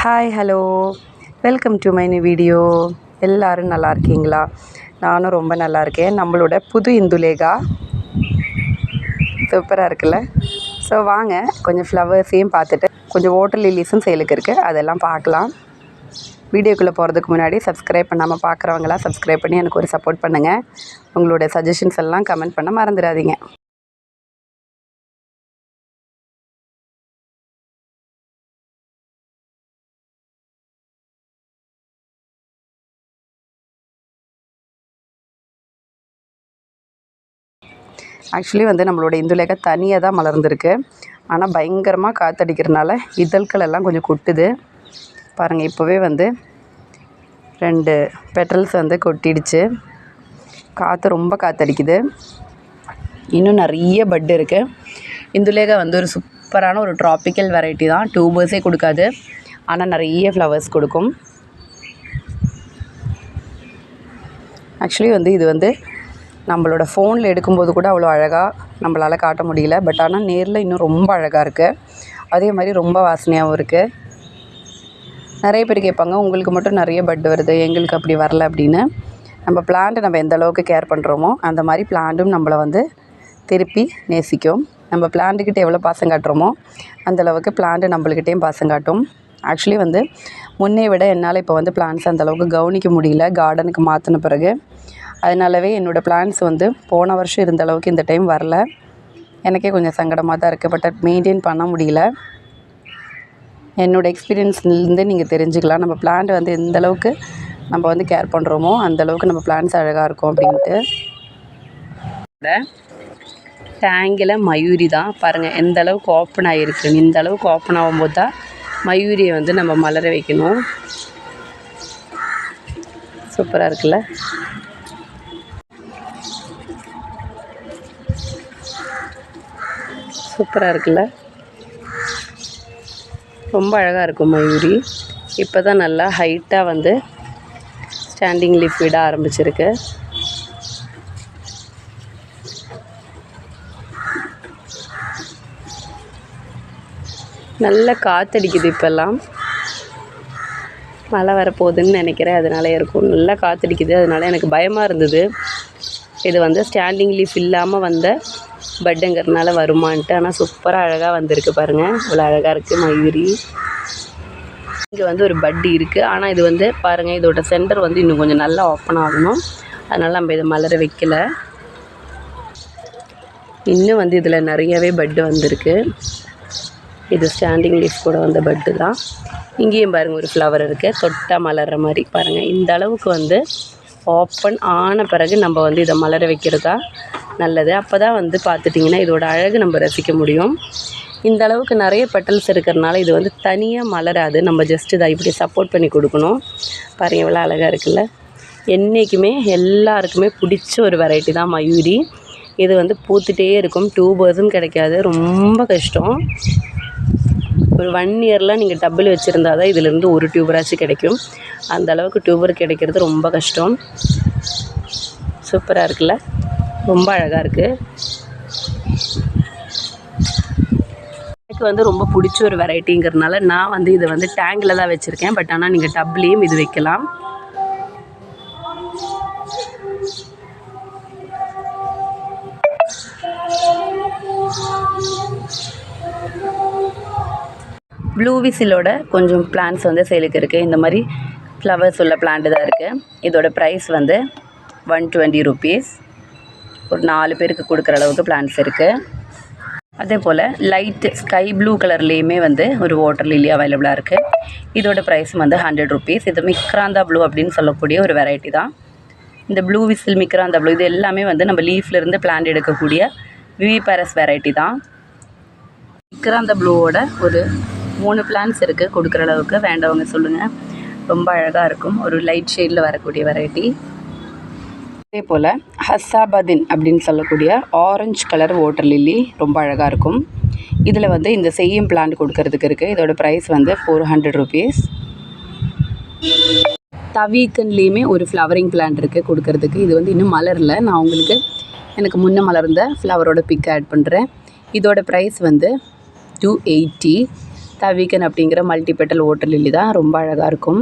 Hi hello welcome to my new video. எல்லோரும் நல்லா இருக்கீங்களா? நானும் ரொம்ப நல்லா இருக்கேன். நம்மளோட புது இந்துலேகா சூப்பராக இருக்குல்ல. ஸோ வாங்க கொஞ்சம் ஃப்ளவர்ஸையும் பார்த்துட்டு கொஞ்சம் வாட்டர் லில்லிஸும் சேலுக்கு இருக்குது, அதெல்லாம் பார்க்கலாம். வீடியோக்குள்ளே போகிறதுக்கு முன்னாடி சப்ஸ்கிரைப் பண்ணாமல் பார்க்குறவங்களாம் சப்ஸ்கிரைப் பண்ணி எனக்கு ஒரு சப்போர்ட் பண்ணுங்கள். உங்களோட சஜஷன்ஸ் எல்லாம் கமெண்ட் பண்ண மறந்துடாதீங்க. ஆக்சுவலி நம்மளோட இந்துலேகா தனியாக தான் மலர்ந்துருக்கு. ஆனால் பயங்கரமாக காற்றடிக்கிறதுனால இதழ்கள் எல்லாம் கொஞ்சம் கொட்டுது பாருங்கள். இப்போவே 2 பெட்டல்ஸ் கொட்டிடுச்சு. காற்று ரொம்ப காற்றடிக்குது. இன்னும் நிறைய பட் இருக்குது. இந்துலேகா ஒரு சூப்பரான ஒரு ட்ராபிக்கல் வெரைட்டி தான். டியூபர்ஸே கொடுக்காது, ஆனால் நிறைய ஃப்ளவர்ஸ் கொடுக்கும். ஆக்சுவலி இது நம்மளோட ஃபோனில் எடுக்கும்போது கூட அவ்வளோ அழகாக நம்மளால் காட்ட முடியல. பட் ஆனால் நேரில் இன்னும் ரொம்ப அழகாக இருக்குது. அதே மாதிரி ரொம்ப வாசனையாகவும் இருக்குது. நிறைய பேர் கேட்பாங்க, உங்களுக்கு மட்டும் நிறைய பட் வருது, எங்களுக்கு அப்படி வரல அப்படின்னு. நம்ம பிளான்ட்டை நம்ம எந்த அளவுக்கு கேர் பண்ணுறோமோ அந்த மாதிரி பிளான்ட்டும் நம்மளை திருப்பி நேசிக்கும். நம்ம பிளான்ட்டுக்கிட்ட எவ்வளோ பாசம் காட்டுறோமோ அந்தளவுக்கு பிளான்ட்டு நம்மளுக்கிட்டேயும் பாசம் காட்டும். ஆக்சுவலி முன்னே விட என்னால் இப்போ பிளான்ட்ஸ் அந்தளவுக்கு கவனிக்க முடியல கார்டனுக்கு மாற்றின பிறகு. அதனாலவே என்னோடய பிளான்ஸ் போன வருஷம் இருந்த அளவுக்கு இந்த டைம் வரல. எனக்கே கொஞ்சம் சங்கடமாக தான் இருக்குது. பட் மெயின்டைன் பண்ண முடியல. என்னோடய எக்ஸ்பீரியன்ஸ்லேருந்து நீங்கள் தெரிஞ்சுக்கலாம், நம்ம பிளான்ட் எந்த அளவுக்கு நம்ம கேர் பண்ணுறோமோ அந்தளவுக்கு நம்ம பிளான்ஸ் அழகாக இருக்கும் அப்படின்ட்டு. டேங்கில் மயூரி தான் பாருங்கள் எந்த அளவுக்கு ஓப்பன் ஆகிருக்கு. இந்த அளவுக்கு ஓப்பன் ஆகும்போது தான் மயூரியை நம்ம மலர வைக்கணும். சூப்பராக இருக்குல்ல. சூப்பராக இருக்குல்ல. ரொம்ப அழகாக இருக்கும் மயூரி. இப்போ தான் நல்லா ஹைட்டாக ஸ்டாண்டிங் லீஃப் விட ஆரம்பிச்சிருக்கு. நல்ல காற்றடிக்குது. இப்போல்லாம் மழை வரப்போகுதுன்னு நினைக்கிறேன், அதனால இருக்கும். நல்லா காற்றடிக்குது. அதனால எனக்கு பயமாக இருந்தது, இது ஸ்டாண்டிங் லீஃப் இல்லாமல் பட்டுங்கிறதுனால வருமான்ட்டு. ஆனால் சூப்பராக அழகாக வந்திருக்கு பாருங்கள். இவ்வளோ அழகாக இருக்குது மயூரி. இங்கே ஒரு பட்டு இருக்குது. ஆனால் இது பாருங்கள், இதோட சென்டர் இன்னும் கொஞ்சம் நல்லா ஓப்பன் ஆகணும். அதனால் நம்ம இதை மலர வைக்கல. இன்னும் இதில் நிறையவே பட்டு வந்திருக்கு. இது ஸ்டாண்டிங் லீஃப் கூட பட்டு தான். இங்கேயும் பாருங்கள் ஒரு ஃப்ளவர் இருக்குது, தொட்டால் மலர்ற மாதிரி. பாருங்கள் இந்த அளவுக்கு ஓப்பன் ஆன பிறகு நம்ம இதை மலர வைக்கிறதா நல்லது. அப்போ தான் பார்த்துட்டிங்கன்னா இதோட அழகு நம்ம ரசிக்க முடியும். இந்த அளவுக்கு நிறைய பெட்டல்ஸ் இருக்கிறனால இது தனியாக மலராது. நம்ம ஜஸ்ட் இதை இப்படி சப்போர்ட் பண்ணி கொடுக்கணும். பாருங்கள் எவ்வளோ அழகாக இருக்குல்ல. என்றைக்குமே எல்லாருக்குமே பிடிச்ச ஒரு வெரைட்டி தான் மயூரி. இது பூத்துகிட்டே இருக்கும். டியூபர்ஸும் கிடைக்காது, ரொம்ப கஷ்டம். ஒரு 1 இயர்லாம் நீங்கள் டப்பில் வச்சுருந்தா தான் இதிலேருந்து ஒரு டியூபராச்சும் கிடைக்கும். அந்த அளவுக்கு டியூபர் கிடைக்கிறது ரொம்ப கஷ்டம். சூப்பராக இருக்குல்ல, ரொம்ப அழகாக இருக்குது. எனக்கு ரொம்ப பிடிச்ச ஒரு வெரைட்டிங்கிறதுனால நான் இதை டேங்கில் தான் வச்சுருக்கேன். பட் ஆனால் நீங்கள் டப்லேயும் இது வைக்கலாம். ப்ளூ விசிலோட கொஞ்சம் பிளான்ஸ் சேலுக்கு இருக்குது. இந்த மாதிரி ஃப்ளவர்ஸ் உள்ள பிளான்ட்டு தான் இருக்குது. இதோட ப்ரைஸ் 120 ருபீஸ். ஒரு 4 பேருக்கு கொடுக்குற அளவுக்கு பிளான்ஸ் இருக்குது. அதே போல் லைட் ஸ்கை ப்ளூ கலர்லேயுமே ஒரு வாட்டர் லில்லி அவைலபிளாக இருக்குது. இதோட ப்ரைஸ் 100 ருபீஸ். இது மிக்ராந்தா ப்ளூ அப்படின்னு சொல்லக்கூடிய ஒரு வெரைட்டி தான். இந்த ப்ளூ விசில், மிக்ராந்தா ப்ளூ இது எல்லாமே நம்ம லீஃப்லேருந்து பிளான்ட் எடுக்கக்கூடிய விவிபாரஸ் வெரைட்டி தான். மிக்ராந்தா ப்ளூவோட ஒரு 3 பிளான்ஸ் இருக்குது கொடுக்குற அளவுக்கு. வேண்டவங்க சொல்லுங்கள். ரொம்ப அழகாக இருக்கும். ஒரு லைட் ஷேடில் வரக்கூடிய வெரைட்டி. அதே போல் ஹஸ்ஸாபதின் அப்படின்னு சொல்லக்கூடிய ஆரஞ்சு கலர் வாட்டர் லில்லி ரொம்ப அழகாக இருக்கும். இதில் இந்த செய்யும் பிளான்ட் கொடுக்கறதுக்கு இருக்குது. இதோட ப்ரைஸ் 400 ருபீஸ். தவீக்கன்லேயுமே ஒரு ஃப்ளவரிங் பிளான்ட் இருக்குது கொடுக்கறதுக்கு. இது இன்னும் மலரில். நான் உங்களுக்கு எனக்கு முன்னே மலர்ந்த ஃப்ளவரோட பிக் ஆட் பண்ணுறேன். இதோட ப்ரைஸ் 280. தவிக்கன் அப்படிங்கிற மல்டிபெட்டல் வாட்டர் லில்லி தான் ரொம்ப அழகாக இருக்கும்.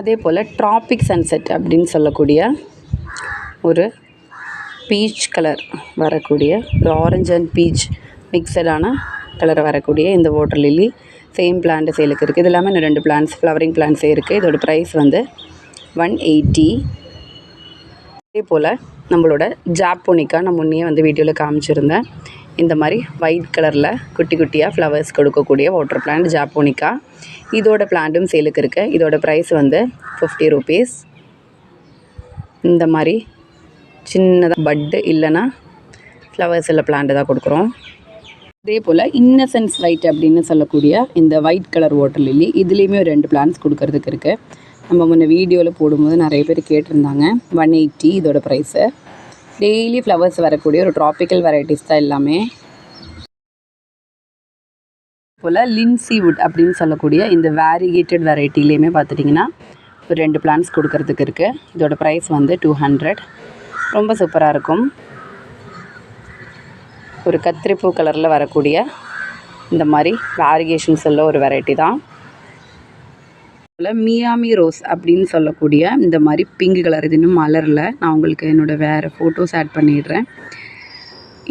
அதே போல் ட்ராபிக் சன்செட் அப்படின்னு சொல்லக்கூடிய ஒரு பீச் கலர் வரக்கூடிய ஒரு ஆரஞ்சு அண்ட் பீச் மிக்சடான கலர் வரக்கூடிய இந்த வாட்டர் லில்லி சேம் பிளான்ட் சேலுக்கு இருக்குது. இது இல்லாமல் இன்னும் 2 பிளான்ட்ஸ் ஃப்ளவரிங் பிளான்ட்ஸே இருக்குது. இதோட ப்ரைஸ் வந்து 180. அதே போல் நம்மளோட ஜாப்போனிக்கா நான் முன்னே வந்து வீடியோவில் காமிச்சிருந்தேன். இந்த மாதிரி ஒயிட் கலரில் குட்டி குட்டியாக ஃப்ளவர்ஸ் கொடுக்கக்கூடிய வாட்டர் பிளான்ட் ஜாப்போனிக்கா. இதோட பிளான்ட்டும் சேலுக்கு இருக்குது. இதோட ப்ரைஸ் வந்து 50 rupees. இந்த மாதிரி சின்னதாக பட்டு இல்லைன்னா ஃப்ளவர்ஸ் இல்லை பிளான்ட்டு தான் கொடுக்குறோம். அதே போல் இன்னசென்ஸ் ஒயிட் அப்படின்னு சொல்லக்கூடிய இந்த ஒயிட் கலர் வாட்டர் லில்லி இதுலேயுமே ஒரு 2 பிளான்ட்ஸ் கொடுக்கறதுக்கு இருக்குது. நம்ம முன்ன வீடியோவில் போடும்போது நிறைய பேர் கேட்டிருந்தாங்க. 180 இதோட ப்ரைஸு. டெய்லி ஃப்ளவர்ஸ் வரக்கூடிய ஒரு ட்ராபிக்கல் வெரைட்டிஸ் தான் எல்லாமே. போல் லின்சி வுட் அப்படின்னு சொல்லக்கூடிய இந்த வேரிகேட்டட் வெரைட்டிலையுமே பார்த்துட்டிங்கன்னா ஒரு 2 பிளான்ட்ஸ் கொடுக்கறதுக்கு இருக்குது. இதோட ப்ரைஸ் வந்து 200. ரொம்ப சூப்பராக இருக்கும். ஒரு கத்திரிப்பூ கலரில் வரக்கூடிய இந்த மாதிரி வேரிகேஷன்ஸ் உள்ள ஒரு வெரைட்டி தான். மியாமி ரோஸ் அப்படின்னு சொல்லக்கூடிய இந்த மாதிரி பிங்க் கலர், இது இன்னும் மலரில். நான் உங்களுக்கு என்னோடய வேறு ஃபோட்டோஸ் ஆட் பண்ணிடுறேன்.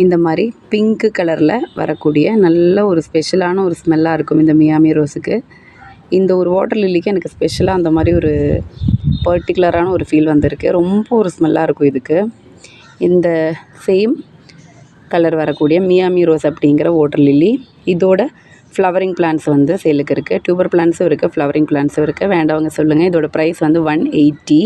இந்த மாதிரி பிங்க் கலரில் வரக்கூடிய நல்ல ஒரு ஸ்பெஷலான ஒரு ஸ்மெல்லாக இருக்கும் இந்த மியாமி ரோஸுக்கு. இந்த ஒரு வாட்டர் லில்லிக்கு எனக்கு ஸ்பெஷலாக அந்த மாதிரி ஒரு பர்டிகுலரான ஒரு ஃபீல் வந்திருக்கு. ரொம்ப ஒரு ஸ்மெல்லாக இருக்கும் இதுக்கு. இந்த சேம் கலர் வரக்கூடிய மியாமி ரோஸ் அப்படிங்கிற வாட்டர் லில்லி இதோட ஃப்ளவரிங் பிளான்ட்ஸ் வந்து சேலுக்கு இருக்குது. டியூபர் பிளான்ட்ஸும் இருக்குது, ஃப்ளவரிங் பிளான்ட்ஸும் இருக்குது. வேண்டவங்க சொல்லுங்கள். இதோட ப்ரைஸ் வந்து 180.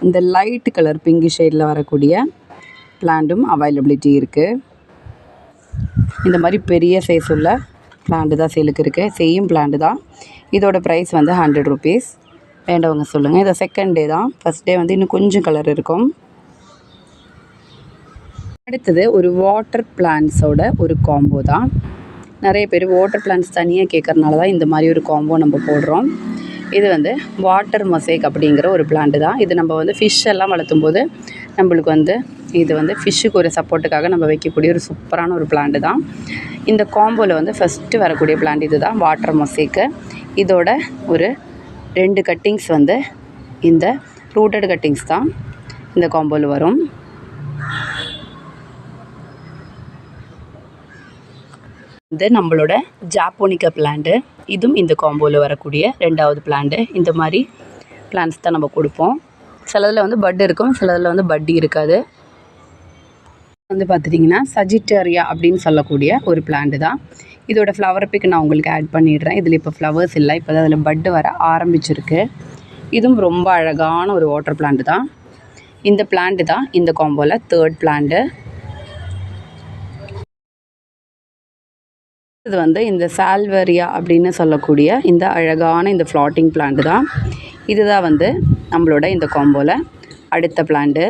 இந்த லைட் கலர் பிங்க் ஷேடில் வரக்கூடிய பிளான்ட்டும் அவைலபிலிட்டி இருக்குது. இந்த மாதிரி பெரிய சைஸ் உள்ள பிளான்ட்டு தான் சேலுக்கு இருக்குது. சேம் பிளான்ட்டு தான். இதோட ப்ரைஸ் வந்து 100 rupees. வேண்டவங்க சொல்லுங்கள். இதை செகண்ட் டே தான். ஃபஸ்ட் டே வந்து இன்னும் கொஞ்சம் கலர் இருக்கும். அடுத்தது ஒரு வாட்டர் பிளான்ட்ஸோட ஒரு காம்போ தான். நிறைய பேர் வாட்டர் பிளான்ட்ஸ் தனியாக கேட்குறனால தான் இந்த மாதிரி ஒரு காம்போ நம்ம போடுறோம். இது வந்து வாட்டர் மொசைக் அப்படிங்கிற ஒரு பிளான்ட்டு தான். இது நம்ம வந்து ஃபிஷ் எல்லாம் வளர்த்தும் போது நம்மளுக்கு வந்து இது வந்து ஃபிஷ்ஷுக்கு ஒரு சப்போர்ட்டுக்காக நம்ம வைக்கக்கூடிய ஒரு சூப்பரான ஒரு பிளான்ட்டு தான். இந்த காம்போவில் வந்து ஃபஸ்ட்டு வரக்கூடிய பிளான்ட் இது தான், வாட்டர் மொசைக்கு. இதோட ஒரு 2 கட்டிங்ஸ் வந்து இந்த ரூட்டட் கட்டிங்ஸ் தான் இந்த காம்போவில் வரும். இது நம்மளோட ஜாப்போனிக்கா பிளான்ட்டு. இதுவும் இந்த காம்போவில் வரக்கூடிய 2வது பிளான்ட்டு. இந்த மாதிரி பிளான்ட்ஸ் தான் நம்ம கொடுப்போம். சிலதில் வந்து பட் இருக்கும், சிலதில் வந்து பட்டி இருக்காது. வந்து பார்த்துட்டிங்கன்னா சஜிட்டேரியா அப்படின்னு சொல்லக்கூடிய ஒரு பிளான்ட்டு தான். இதோட ஃப்ளவர் பிக் நான் உங்களுக்கு ஆட் பண்ணிடுறேன். இதில் இப்போ ஃப்ளவர்ஸ் இல்லை, இப்போ தான் அதில் பட்டு வர ஆரம்பிச்சிருக்கு. இதுவும் ரொம்ப அழகான ஒரு வாட்டர் பிளான்ட்டு தான். இந்த பிளான்ட்டு தான் இந்த காம்போவில் 3rd பிளான்ட்டு. இது வந்து இந்த சால்வரியா அப்படின்னு சொல்லக்கூடிய இந்த அழகான இந்த ஃப்ளாட்டிங் பிளான்ட்டு தான். இதுதான் வந்து நம்மளோட இந்த காம்போவில் அடுத்த பிளான்ட்டு.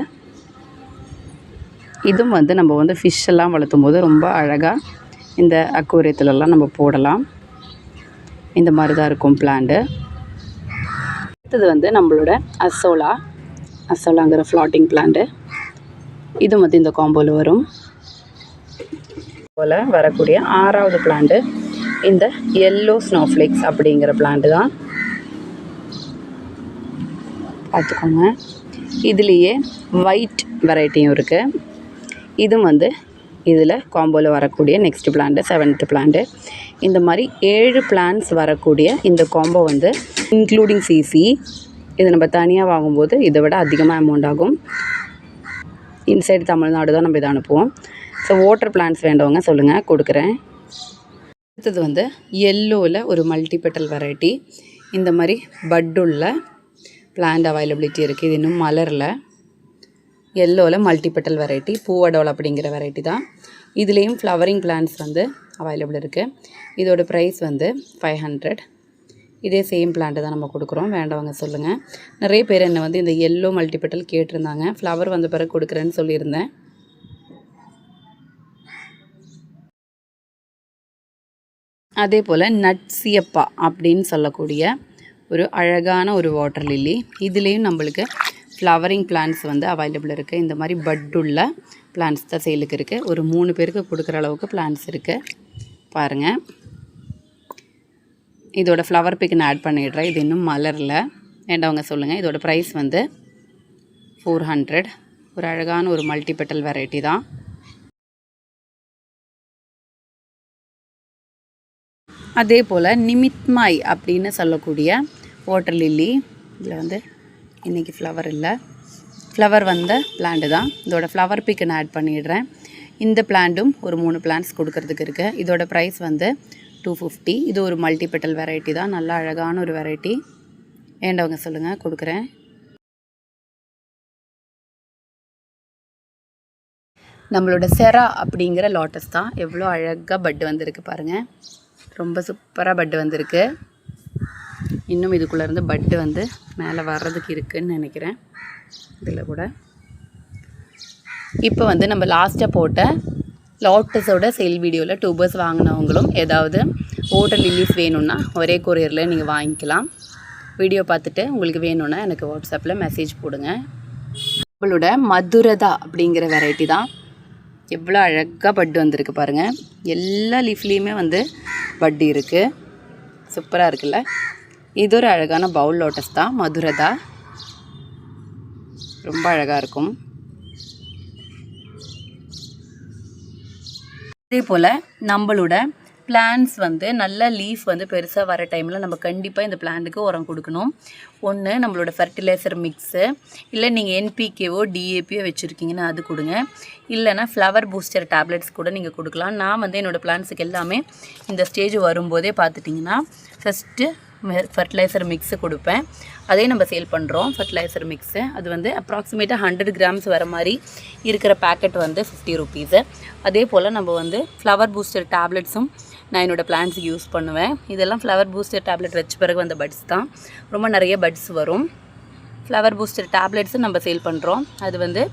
இதுவும் வந்து நம்ம வந்து ஃபிஷ் எல்லாம் வளர்த்தும் போது ரொம்ப அழகாக இந்த அக்வேரியத்துலலாம் நம்ம போடலாம். இந்த மாதிரி தான் இருக்கும் பிளான்ட்டு. அடுத்தது வந்து நம்மளோட அசோலாங்கிற ஃப்ளாட்டிங் பிளான்ட்டு. இதுவும் வந்து இந்த காம்போவில் வரும். போல் வரக்கூடிய 6வது பிளான்ட்டு இந்த எல்லோ ஸ்னோஃப்ளேக்ஸ் அப்படிங்கிற பிளான்ட்டு தான். பார்த்துக்கோங்க. இதுலேயே ஒயிட் வெரைட்டியும் இருக்குது. இதுவும் வந்து இதில் காம்போவில் வரக்கூடிய நெக்ஸ்ட் பிளான்ட்டு 7th பிளான்ட்டு. இந்த மாதிரி 7 பிளான்ட்ஸ் வரக்கூடிய இந்த காம்போ வந்து இன்க்ளூடிங் சிசி. இது நம்ம தனியாக வாங்கும்போது இதை விட அதிகமாக அமௌண்ட் ஆகும். இன்சைடு தமிழ்நாடு தான் நம்ம இதை அனுப்புவோம். ஸோ வாட்டர் பிளான்ட்ஸ் வேண்டவங்க சொல்லுங்கள், கொடுக்குறேன். அடுத்தது வந்து எல்லோவில் ஒரு மல்டிபெட்டல் வெரைட்டி. இந்த மாதிரி பட்டுள்ள பிளான்ட் அவைலபிலிட்டி இருக்குது. இது இன்னும் மலரில். எல்லோவில் மல்டிபெட்டல் வெரைட்டி பூவடோல் அப்படிங்கிற வெரைட்டி தான். இதுலேயும் ஃப்ளவரிங் பிளான்ட்ஸ் வந்து அவைலபிள் இருக்குது. இதோட ப்ரைஸ் வந்து 500. இதே சேம் பிளான்ட்டு தான் நம்ம கொடுக்குறோம். வேண்டவங்க சொல்லுங்கள். நிறைய பேர் என்னை வந்து இந்த எல்லோ மல்டிபெட்டல் கேட்டிருந்தாங்க. ஃப்ளவர் வந்த பிறகு கொடுக்குறேன்னு சொல்லியிருந்தேன். அதே போல் நட்சியப்பா அப்படின்னு சொல்லக்கூடிய ஒரு அழகான ஒரு வாட்டர் லில்லி. இதுலேயும் நம்மளுக்கு ஃப்ளவரிங் பிளான்ஸ் வந்து அவைலபிள் இருக்குது. இந்த மாதிரி பட் உள்ள பிளான்ஸ் தான் சேலுக்கு இருக்குது. ஒரு 3 பேருக்கு கொடுக்குற அளவுக்கு பிளான்ஸ் இருக்குது. பாருங்கள், இதோட ஃப்ளவர் பிக் நான் ஆட் பண்ணிடுறேன். இது இன்னும் மலரில் வேண்டவங்க சொல்லுங்கள். இதோட ப்ரைஸ் வந்து 400. ஒரு அழகான ஒரு மல்டிபெட்டல் வெரைட்டி தான். அதே போல் நிமித்மாய் அப்படின்னு சொல்லக்கூடிய வாட்டர் லில்லி, இதில் வந்து இன்றைக்கி ஃப்ளவர் இல்லை, ஃப்ளவர் வந்த பிளான்ட்டு தான். இதோட ஃப்ளவர் பிக்கு நான் ஆட் பண்ணிடுறேன். இந்த பிளான்ட்டும் ஒரு 3 பிளான்ட்ஸ் கொடுக்கறதுக்கு இருக்குது. இதோட ப்ரைஸ் வந்து 250. இது ஒரு மல்டிபெட்டல் வெரைட்டி தான். நல்லா அழகான ஒரு வெரைட்டி. வேண்டவங்க சொல்லுங்கள், கொடுக்குறேன். நம்மளோட செரா அப்படிங்கிற லோட்டஸ் தான். எவ்வளோ அழகாக பட்டு வந்திருக்கு பாருங்கள். ரொம்ப சூப்பராக பட்டு வந்திருக்கு. இன்னும் இதுக்குள்ளேருந்து பட்டு வந்து மேலே வர்றதுக்கு இருக்குதுன்னு நினைக்கிறேன். இதில் கூட இப்போ வந்து நம்ம லாஸ்ட்டாக போட்ட லோட்டஸோட சேல் வீடியோவில் டியூபர்ஸ் வாங்கினவங்களும் ஏதாவது வாட்டர் லில்லிஸ் வேணும்னா ஒரே கொரியரில் நீங்கள் வாங்கிக்கலாம். வீடியோ பார்த்துட்டு உங்களுக்கு வேணும்னா எனக்கு வாட்ஸ்அப்பில் மெசேஜ் போடுங்க. நம்மளோட மதுரதா அப்படிங்கிற வெரைட்டி தான். எவ்வளோ அழகாக பட்டு வந்திருக்கு பாருங்கள். எல்லா லீஃப்லேயுமே வந்து பட்டு இருக்குது. சூப்பராக இருக்குல்ல. இது ஒரு அழகான பவுல் லோட்டஸ் தான், மதுரதா. ரொம்ப அழகாக இருக்கும். அதே போல் நம்மளோட பிளான்ஸ் வந்து நல்ல லீஃப் வந்து பெருசாக வர டைமில் நம்ம கண்டிப்பாக இந்த பிளான்ட்டுக்கு உரம் கொடுக்கணும். ஒன்று நம்மளோட ஃபர்டிலைசர் மிக்ஸு, இல்லை நீங்கள் NPKவோ DAPயோ வச்சுருக்கீங்கன்னா அது கொடுங்க. இல்லைனா ஃப்ளவர் பூஸ்டர் டேப்லெட்ஸ் கூட நீங்கள் கொடுக்கலாம். நான் வந்து என்னோடய பிளான்ஸுக்கு எல்லாமே இந்த ஸ்டேஜ் வரும்போதே பார்த்துட்டிங்கன்னா ஃபஸ்ட்டு ஃபர்டிலைசர் மிக்ஸு கொடுப்பேன். அதே நம்ம சேல் பண்ணுறோம் ஃபர்டிலைசர் மிக்ஸு. அது வந்து அப்ராக்சிமேட்டாக 100 கிராம்ஸ் வர மாதிரி இருக்கிற பேக்கெட் வந்து 50 ருபீஸு. அதே போல் நம்ம வந்து ஃப்ளவர் பூஸ்டர் டேப்லெட்ஸும் நான் என்னோடய பிளான்ஸுக்கு யூஸ் பண்ணுவேன். இதெல்லாம் ஃப்ளவர் பூஸ்டர் டேப்லெட் வச்ச பிறகு வந்த பட்ஸ் தான். ரொம்ப நிறைய பட்ஸ் வரும். ஃப்ளவர் பூஸ்டர் டேப்லெட்ஸும் நம்ம சேல் பண்ணுறோம். அது வந்து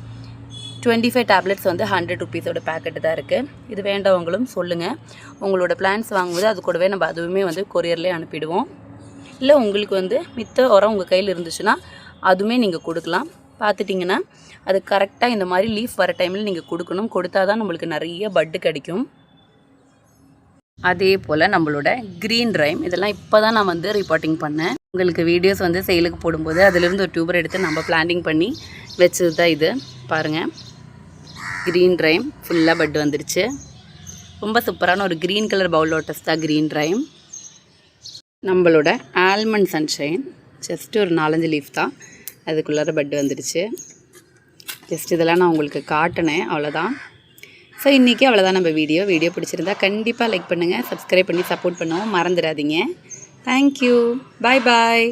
25 டேப்லெட்ஸ் வந்து 100 ருபீஸோட பேக்கெட்டு தான் இருக்குது. இது வேண்டவங்களும் சொல்லுங்கள். உங்களோட பிளான்ஸ் வாங்கும்போது அது கூடவே நம்ம அதுவுமே வந்து கொரியர்லேயே அனுப்பிடுவோம். இல்லை உங்களுக்கு வந்து மித்த உரம் உங்கள் கையில் இருந்துச்சுன்னா அதுவுமே நீங்கள் கொடுக்கலாம். பார்த்துட்டிங்கன்னா அது கரெக்டாக இந்த மாதிரி லீஃப் வர டைமில் நீங்கள் கொடுக்கணும். கொடுத்தா தான் நம்மளுக்கு நிறைய பட்டு கிடைக்கும். அதே போல் நம்மளோட க்ரீன் ரைம் இதெல்லாம் இப்போ தான் நான் வந்து ரிப்போர்ட்டிங் பண்ணேன். உங்களுக்கு வீடியோஸ் வந்து சேலுக்கு போடும்போது அதிலிருந்து ஒரு டியூபர் எடுத்து நம்ம பிளான்டிங் பண்ணி வச்சது தான் இது. பாருங்கள், க்ரீன் ரைம் ஃபுல்லாக பட்டு வந்துருச்சு. ரொம்ப சூப்பரான ஒரு க்ரீன் கலர் பவுல் லோட்டஸ் தான் க்ரீன் ரைம். நம்மளோட ஆல்மண்ட் சன்ஷைன் ஜஸ்ட்டு ஒரு 4-5 லீஃப் தான், அதுக்குள்ளார பட்டு வந்துடுச்சு. ஜஸ்ட் இதெல்லாம் நான் உங்களுக்கு காட்டினேன், அவ்வளோதான். ஸோ இன்றைக்கி அவ்வளோதான் நம்ம வீடியோ பிடிச்சிருந்தா கண்டிப்பாக லைக் பண்ணுங்கள், சப்ஸ்கிரைப் பண்ணி சப்போர்ட் பண்ணவும் மறந்துடாதீங்க. தேங்க்யூ, பாய் பாய்.